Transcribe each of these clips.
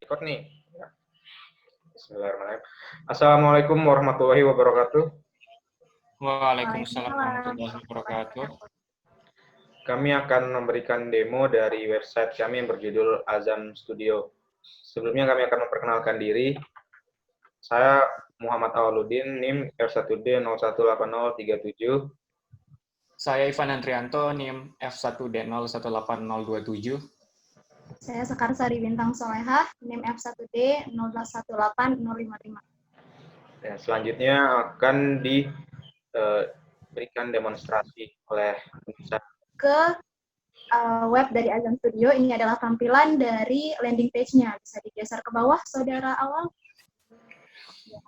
Ikut nih. Ya. Bismillahirrahmanirrahim. Assalamualaikum warahmatullahi wabarakatuh. Waalaikumsalam warahmatullahi wabarakatuh. Kami akan memberikan demo dari website kami yang berjudul Azam Studio. Sebelumnya kami akan memperkenalkan diri. Saya Muhammad Awaludin, NIM F1D 018037. Saya Ivan Andrianto, NIM F1D 018027. Saya Sekarsari Bintang Solehah, NIM F1D 018055. Ya, selanjutnya akan diberikan demonstrasi oleh Nisa. Ke web dari Azam Studio. Ini adalah tampilan dari landing page-nya. Bisa digeser ke bawah, saudara awal. Ya.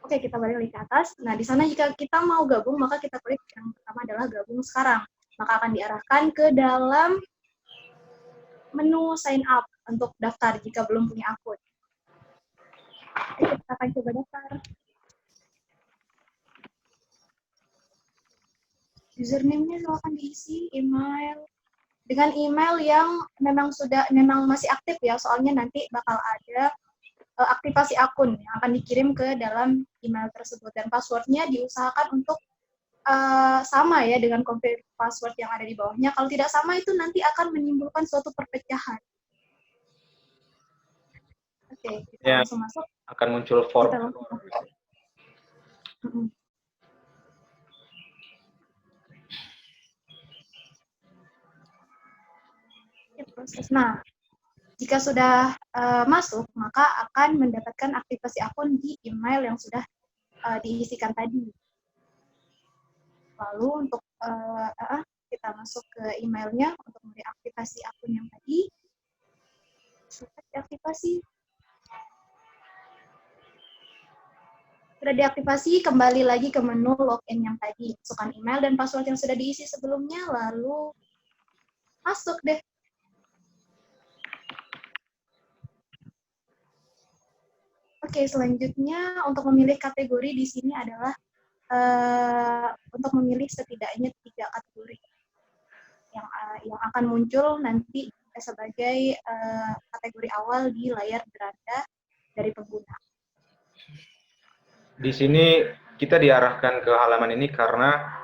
Oke, kita balik ke atas. Nah, di sana jika kita mau gabung, maka kita klik yang pertama adalah gabung sekarang. Maka akan diarahkan ke dalam menu sign up untuk daftar jika belum punya akun. Kita akan coba daftar. Username-nya silakan diisi, email. Dengan email yang memang masih aktif ya, soalnya nanti bakal ada aktivasi akun yang akan dikirim ke dalam email tersebut. Dan passwordnya diusahakan untuk sama ya dengan confirm password yang ada di bawahnya. Kalau tidak sama itu nanti akan menimbulkan suatu perpecahan. Oke, kita Ya, langsung masuk. akan muncul form. Nah, jika sudah masuk, maka akan mendapatkan aktivasi akun di email yang sudah diisikan tadi. Lalu untuk kita masuk ke emailnya untuk mereaktivasi akun yang tadi. Sudah diaktifasi. Sudah diaktifasi, kembali lagi ke menu login yang tadi. Masukkan email dan password yang sudah diisi sebelumnya, lalu masuk deh. Oke, selanjutnya untuk memilih kategori di sini adalah untuk memilih setidaknya 3 kategori yang akan muncul nanti sebagai kategori awal di layar beranda dari pengguna. Di sini kita diarahkan ke halaman ini karena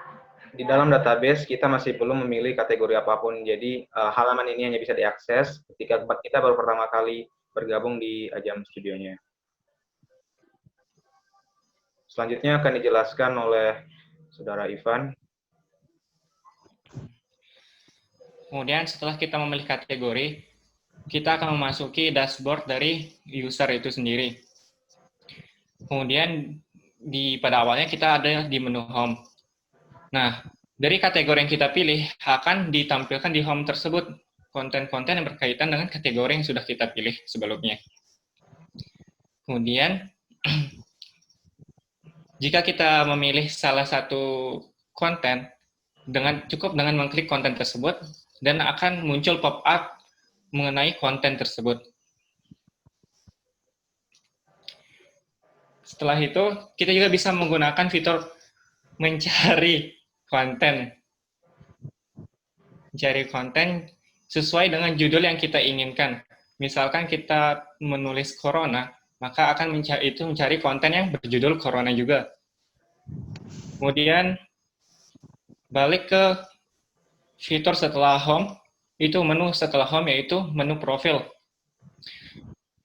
di dalam database kita masih belum memilih kategori apapun. Jadi halaman ini hanya bisa diakses ketika kita baru pertama kali bergabung di Azam Studionya. Selanjutnya akan dijelaskan oleh Saudara Ivan. Kemudian setelah kita memilih kategori, kita akan memasuki dashboard dari user itu sendiri. Kemudian pada awalnya kita ada di menu home. Nah, dari kategori yang kita pilih akan ditampilkan di home tersebut konten-konten yang berkaitan dengan kategori yang sudah kita pilih sebelumnya. Kemudian jika kita memilih salah satu konten, cukup dengan mengklik konten tersebut, dan akan muncul pop-up mengenai konten tersebut. Setelah itu, kita juga bisa menggunakan fitur mencari konten. Mencari konten sesuai dengan judul yang kita inginkan. Misalkan kita menulis corona, maka akan mencari konten yang berjudul corona juga. Kemudian balik ke fitur setelah home, itu menu setelah home yaitu menu profil.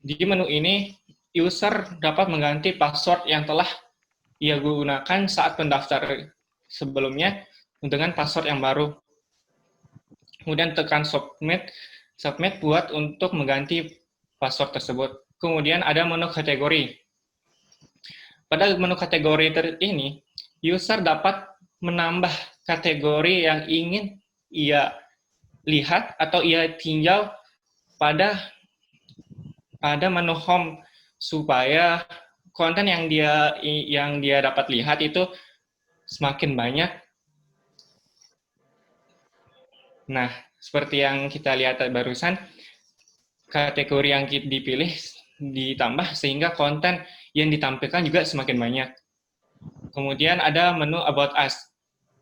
Di menu ini, user dapat mengganti password yang telah ia gunakan saat pendaftar sebelumnya dengan password yang baru. Kemudian tekan submit buat untuk mengganti password tersebut. Kemudian ada menu kategori. Pada menu kategori ini, user dapat menambah kategori yang ingin ia lihat atau ia tinjau pada menu home supaya konten yang dia dapat lihat itu semakin banyak. Nah, seperti yang kita lihat barusan, kategori yang dipilih ditambah sehingga konten yang ditampilkan juga semakin banyak. Kemudian ada menu About Us.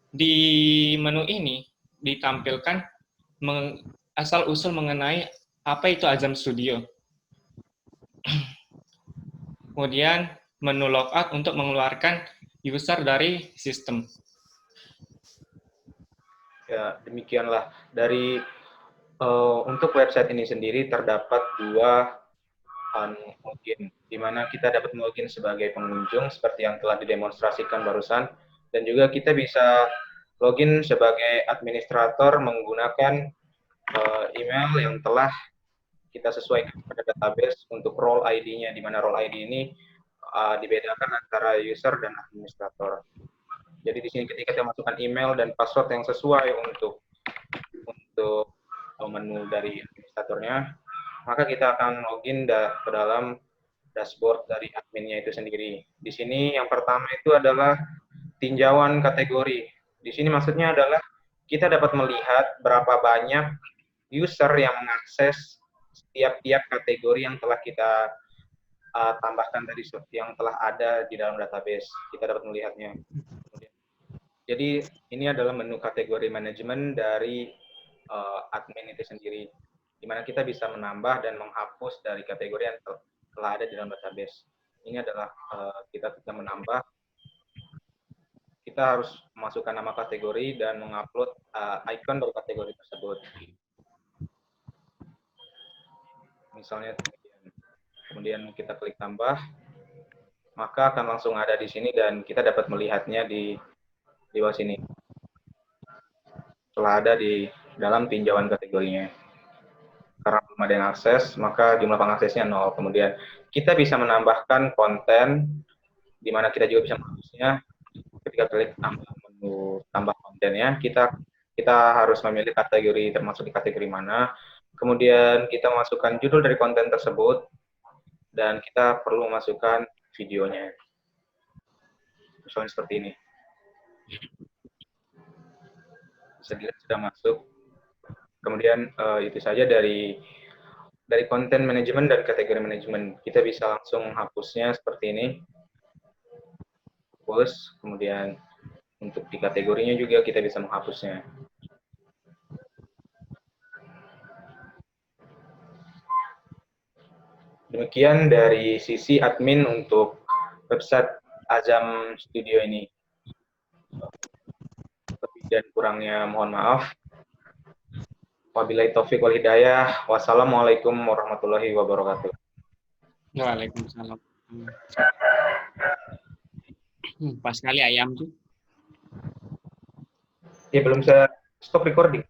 Di menu ini ditampilkan asal-usul mengenai apa itu Azam Studio. Kemudian menu logout untuk mengeluarkan user dari sistem. Ya, demikianlah. Untuk website ini sendiri terdapat dua login, di mana kita dapat login sebagai pengunjung seperti yang telah didemonstrasikan barusan, dan juga kita bisa login sebagai administrator menggunakan email yang telah kita sesuaikan pada database untuk role ID-nya, di mana role ID ini dibedakan antara user dan administrator. Jadi di sini ketika kita masukkan email dan password yang sesuai untuk menu dari administratornya, maka kita akan login ke dalam dashboard dari adminnya itu sendiri. Di sini yang pertama itu adalah tinjauan kategori. Di sini maksudnya adalah kita dapat melihat berapa banyak user yang mengakses tiap-tiap kategori yang telah kita tambahkan tadi, yang telah ada di dalam database. Kita dapat melihatnya. Jadi ini adalah menu kategori manajemen dari admin itu sendiri, di mana kita bisa menambah dan menghapus dari kategori yang telah ada di dalam database. Ini adalah kita menambah. Kita harus memasukkan nama kategori dan mengupload icon dari kategori tersebut. Misalnya kemudian kita klik tambah, maka akan langsung ada di sini dan kita dapat melihatnya di bawah sini. Telah ada di dalam tinjauan kategorinya. Karena belum ada yang akses, maka jumlah pengaksesnya 0. Kemudian kita bisa menambahkan konten, di mana kita juga bisa menghapusnya. Ketika klik menu tambah kontennya, kita harus memilih kategori, termasuk di kategori mana. Kemudian kita masukkan judul dari konten tersebut, dan kita perlu memasukkan videonya. Misalnya seperti ini. Bisa dilihat sudah masuk. Kemudian itu saja dari konten manajemen dan kategori manajemen. Kita bisa langsung menghapusnya seperti ini. Hapus, kemudian untuk di kategorinya juga kita bisa menghapusnya. Demikian dari sisi admin untuk website Azam Studio ini. Lebih dan kurangnya mohon maaf. Wabillahi taufik wal hidayah. Wassalamualaikum warahmatullahi wabarakatuh. Waalaikumsalam. Pas sekali ayam tuh. Ya belum saya stop recording.